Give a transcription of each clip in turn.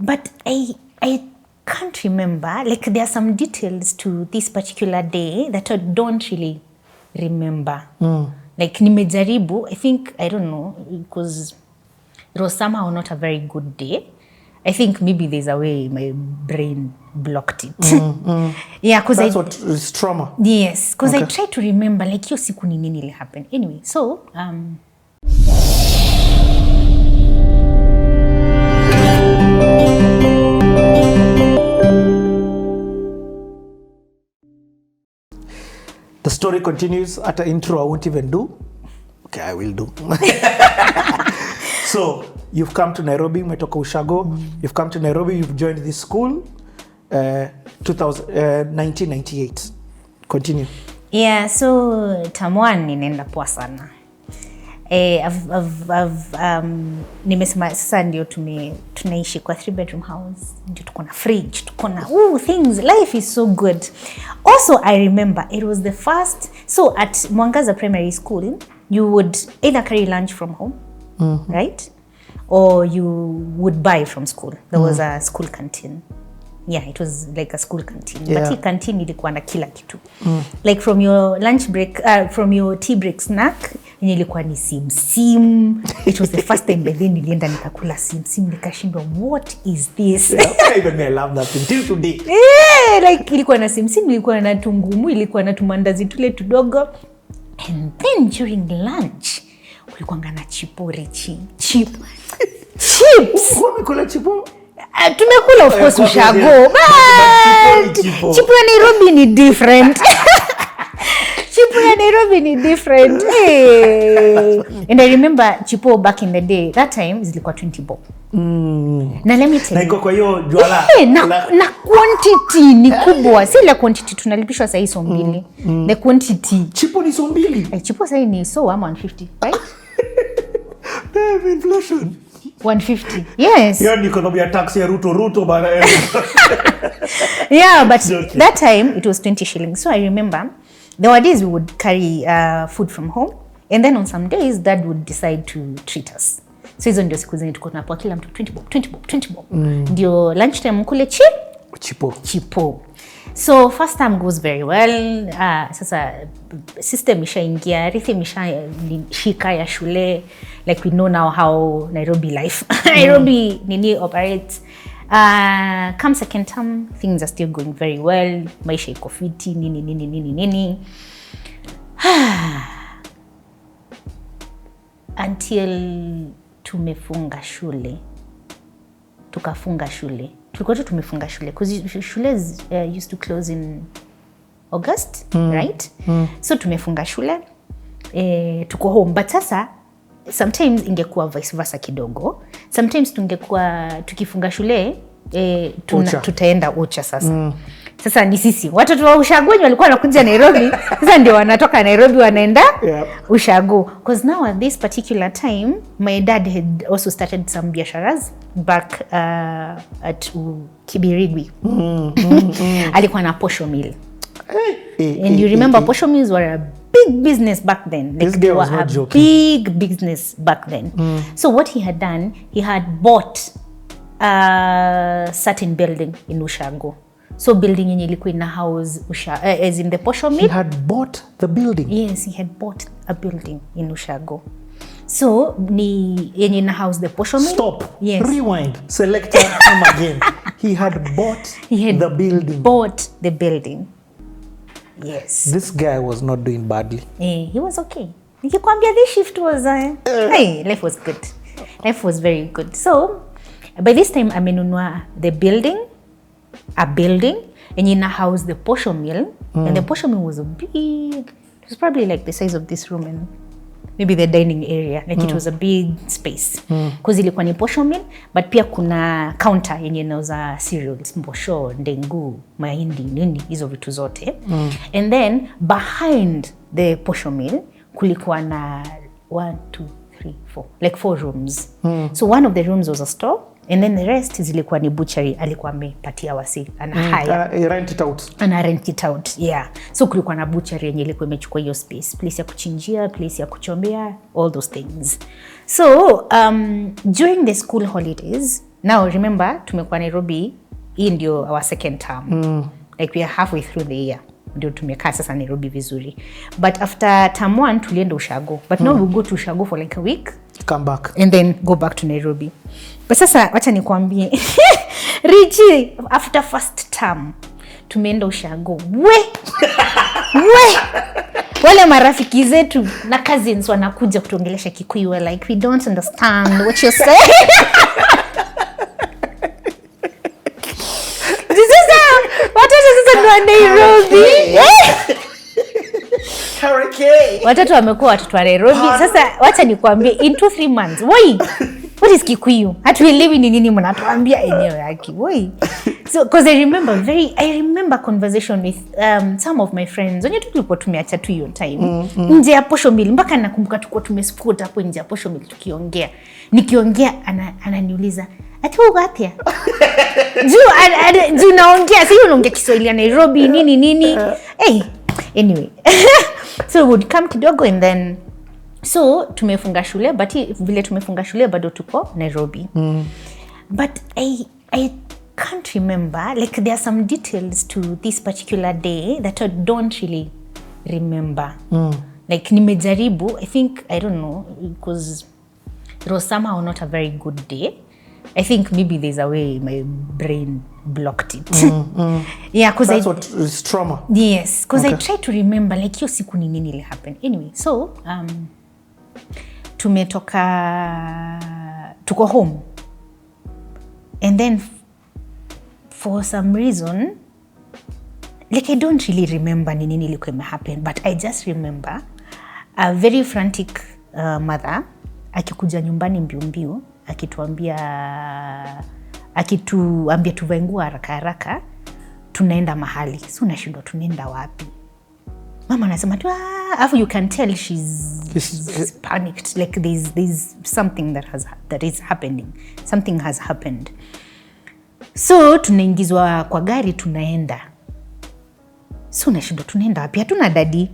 But I can't remember. Like there are some details to this particular day that I don't really remember. Like nimejaribu, I think, I don't know, because it was somehow not a very good day. I think maybe there's a way my brain blocked it. Yeah, because that's what is trauma. Yes, because I tried to remember like hiyo siku ni nini happened. Anyway, so the story continues. At the intro, I won't even do. Okay, I will do. So, you've come to Nairobi, umetoka Ushago. You've come to Nairobi, you've joined this school, 1998. Continue. Yeah, so Tamwan ninaenda poa sana. Nimesema sasa ndio tunaishi kwa 3-bedroom house. Ndio tuko na fridge, tuko na things. Life is so good. Also, I remember it was the first. So at Mwangaza Primary School, you would either carry lunch from home, right? Or you would buy from school. There was a school canteen. Yeah, it was like a school canteen. Yeah. But the canteen ilikuwa na kila kitu. Like from your lunch break, from your tea break snack, ilikuwa ni sim. It was the first time by then nilienda nikakula sim. Nikashindwa, what is this? Yeah, even me, I love that thing till today. Yeah, like ilikuwa na sim, ilikuwa na tungumu, ilikuwa na tumandazi tule tudogo. And then during lunch, kulikuwa na chipori chips. Umekula chipo? Tumekula of course Ushago. Chipo ya Nairobi ni different. Chipo ya Nairobi ni different. Hey. And I remember chipo back in the day, that time zilikuwa 20 bob. Na let me tell you. Na iko kwa hiyo juala. Na quantity ni kubwa. Si ile quantity tunalipishwa saa hii so mbili. The quantity. Chipo ni so mbili. Chipo saa hii ni so 150, right? Inflation. 150. Yes. Yeah, ni kwa ya taxi ya Ruto bana. Yeah, but that time it was 20 shillings. So I remember there were days we would carry food from home, and then on some days dad would decide to treat us. So hizo ndio siku zenye tuko tunapoa kila mtu 20 bob. Ndio lunch time kule chipo. So first time goes very well. Sasa system ishaingia, rhythm ishashika ya shule. Like we know now how Nairobi life, Nairobi nini operates. Come second term, things are still going very well. Maisha iko fiti, nini. Until tumefunga shule. Tukafunga shule. Tulikuwa tumefunga shule because shule used to close in August, right? So tumefunga shule, tuko home. But sasa sometimes ingekuwa vice versa kidogo. Sometimes tungekuwa tukifunga shule tutaenda ucha sasa. Sasa ni sisi watoto wa Ushago walikuwa wanakuja Nairobi. Sasa ndio wanatoka Nairobi wanaenda Ushago. Because now at this particular time my dad had also started some biasharas back at Kibirigwi. Alikuwa na posho mill. And you remember posho mills were a big business back then. Like they were a big business back then. So what he had done, he had bought a certain building in Ushago. So building yenye ilikuwa ina house as in the posho mill. He had bought the building. Yes, he had bought a building in Ushago. So ni yenye ina house the posho mill. Stop. Yes. Rewind. Selector come again. He had bought the building. Bought the building. Yes. This guy was not doing badly. He was okay. Nikikwambia this shift was hey, life was good. Life was very good. So by this time amenunua the building, a building, and in a house the posho mill, and the posho mill was a big. It was probably like the size of this room and maybe the dining area. Like it was a big space. Because ilikuwa ni posho mill, but pia kuna counter yenye inauza cereals, mbosho, ndengu, mahindi, nini, hizo vitu zote. And then behind the posho mill kulikuwa na 1, 2, 3, 4, like 4 rooms. So one of the rooms was a store, and then the rest zilikuwa ni butchery. Alikuwa amepatia wasi rent it out. Rent it out, yeah. So kulikuwa na butchery yenye ilikuwa imechukua hiyo space, place ya kuchinjia, place ya kuchombea, all those things. So during the school holidays Now remember tumekuwa Nairobi, hii ndio our second term. Like we are halfway through the year. Ndio tumekaa sasa Nairobi vizuri. But after term 1 tulienda Ushago. But now we go to Ushago for like a week. Come back. And then go back to Nairobi. But sasa wacha nikwambie. Richie, after first term tumeenda Ushago. Wale marafiki zetu na cousins wanakuja kutuongelesha Kikuyu, we're like, we don't understand what you're saying. Watoto wa Nairobi. Watoto wamekuwa watoto wa Nairobi. Sasa wacha nikwambie, in 2-3 months. What is Kikuyu? Hatuelewi ni nini mnatuambia eneo yake. So because I remember conversation with some of my friends. Wenye tulipo tumeacha tu hiyo time. Nje ya posho mill, mpaka nakumbuka tuko tumesport hapo nje ya posho mill tukiongea. Nikiongea ananiuliza, "Ati uko wapi?" Juu naongea, sio unaongea Kiswahili ya Nairobi nini. Anyway. So we would come kidogo and then so tumefunga shule, but vile tumefunga shule bado tuko Nairobi. But I can't remember, like there are some details to this particular day that I don't really remember. Like nimejaribu, I don't know, because it was somehow not a very good day. I think maybe there's a way my brain blocked it. Yeah, because that's what is trauma. Yes, because I try to remember like hiyo siku ni nini ile happen. Anyway, so tuko home. And then for some reason, like I don't really remember ni nini ilikuwa imehappen, but I just remember a very frantic mother akikuja nyumbani mbio akituambia tuvae nguo haraka tunaenda mahali. So unashindwa tunaenda wapi? Mama anasema tu afu you can tell she's panicked, like there's something that is happening. Something has happened. So tunaingizwa kwa gari tunaenda. So unashindwa tunaenda wapi? Hatuna daddy.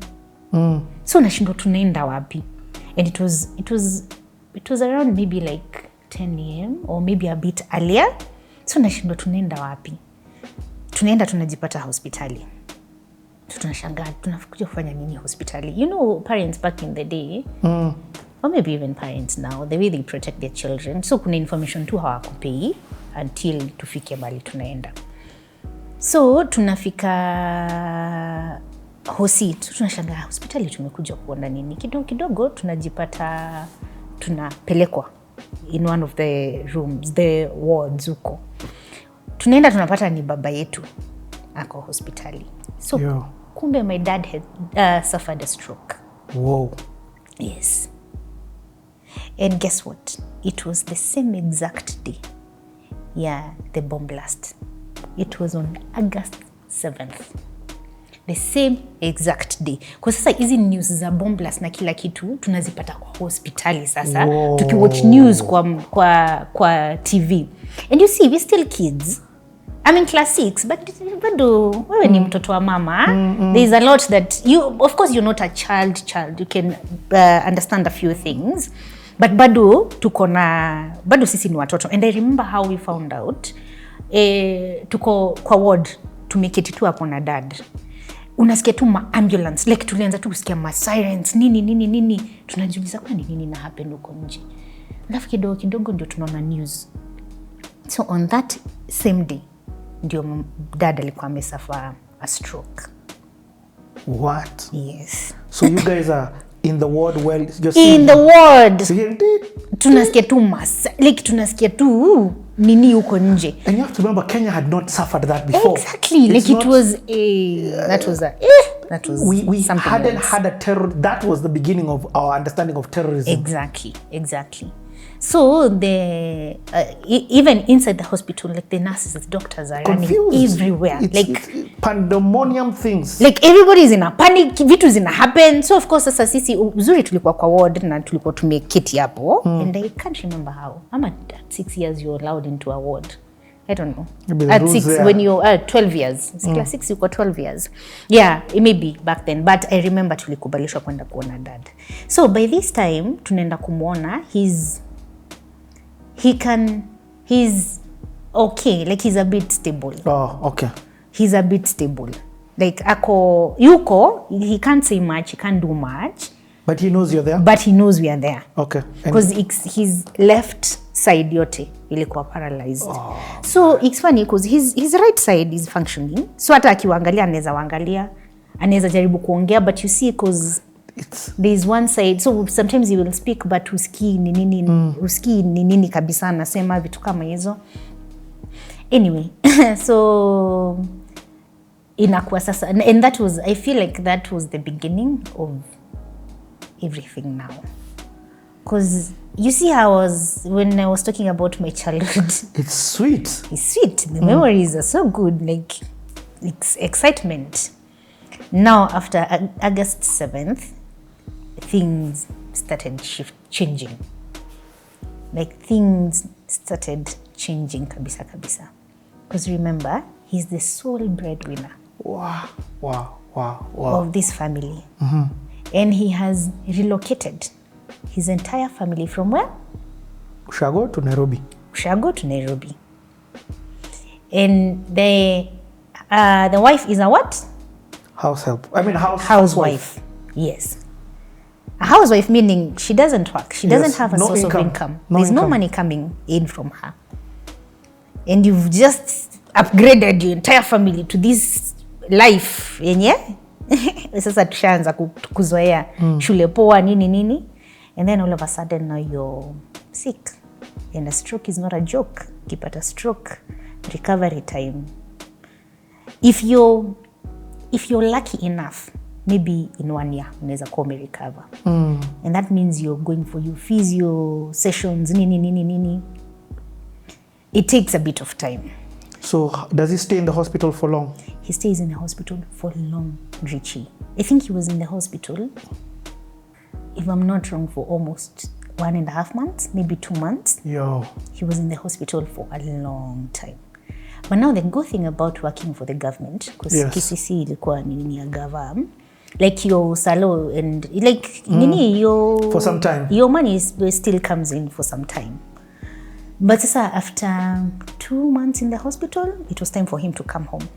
So unashindwa tunaenda wapi? And it was around maybe like 10 a.m. or maybe a bit earlier. So nashindwa tunaenda wapi? Tunaenda tunajipata hospitali. Tunashangaa tunakuja kufanya nini hospitali? You know, parents back in the day, or maybe even parents now, the way they protect their children. So kuna information tu hawakupei until tufike mahali tunaenda. So tunafika tunashangaa hospitali tumekuja kuona nini? Kidogo tunajipata tunapelekwa in one of the rooms, the wards huko. Tunaenda tunapata ni baba yetu ako hospitali. So kumbe my dad had suffered a stroke. Whoa. Yes. And guess what? It was the same exact day. Yeah, the bomb blast. It was on August 7th. The same exact day. Kwa sasa hizi news za bomb blast na kila kitu tunazipata kwa hospitali sasa. Tukiwatch news kwa TV. And you see, we still kids. I'm in class 6, but bado wewe ni mtoto wa mama. There's a lot that of course you're not a child. You can understand a few things. But bado sisi ni watoto. And I remember how we found out. Tuko kwa ward, tumeketi tu hapo na dad. Unasikia tu ambulance, like tulianza tu kusikia sirens, nini. Tunajiuliza kwa nini na happen huko nje. Alafu kidogo ndio tunaona news. So on that same day, ndio dad alikuwa amesuffer a stroke. What? Yes. So you guys are in the ward just in the ward. So tunasikia tu tunasikia tu nini huko nje. And you have to remember, Kenya had not suffered that before. Exactly. Like it was we hadn't had a terror. That was the beginning of our understanding of terrorism. Exactly. So even inside the hospital, like the nurses, the doctors are confused. Running everywhere. It's pandemonium things. Like everybody's in a panic, vitu zina happen. So of course sasa sisi uzuri tulikuwa kwa ward na tulikuwa tumeketi hapo. And I can't remember how. I'm at 6 years you're allowed into a ward. I don't know. At 6 there. When you're 12 years. Class 6 you're 12 years. Yeah, it may be back then. But I remember tulikubalishwa kwenda kuona dad. So by this time tunaenda kumuona, he's okay, like he's a bit stable. Oh, okay. He's a bit stable. Like yuko, he can't say much, he can't do much. But he knows you're there? But he knows we are there. Okay. Because his left side yote ilikuwa paralyzed. Oh, so it's funny because his right side is functioning. So hata akiwaangalia anaweza waangalia, anaweza jaribu kuongea, but you see because there is one side, so sometimes he will speak but usikii ni nini kabisa anasema vitu kama hizo. Anyway, so inakuwa sasa, and that was, I feel like that was the beginning of everything now. Because you see how when I was talking about my childhood. It's sweet. It's sweet. The memories are so good. Like, it's excitement. Now, after August 7th, things started changing. Like, things started changing kabisa. Because remember, he's the sole breadwinner. Wow. Of this family. Mm-hmm. And he has relocated his entire family from where? Ushago to Nairobi. And the wife is a what? Housewife. Yes. A housewife meaning she doesn't work. She doesn't have a source of income. There's no money coming in from her. And you've just upgraded your entire family to this life. Yenye? Sasa tushaanza kuzoea shule poa nini. And then all of a sudden now you're sick. And a stroke is not a joke. Ukipata stroke, recovery time. If you're lucky enough, maybe in 1 year unaweza kuwa recover. And that means you're going for your physio sessions nini. It takes a bit of time. So does he stay in the hospital for long? He stays in the hospital for long, Richie. I think he was in the hospital, if I'm not wrong, for almost 1.5 months, maybe 2 months. Yo. He was in the hospital for a long time. But now the good thing about working for the government, because KCC ilikuwa nini ya government, like your salo and like your for some time, your money still comes in for some time. But after 2 months in the hospital, it was time for him to come home.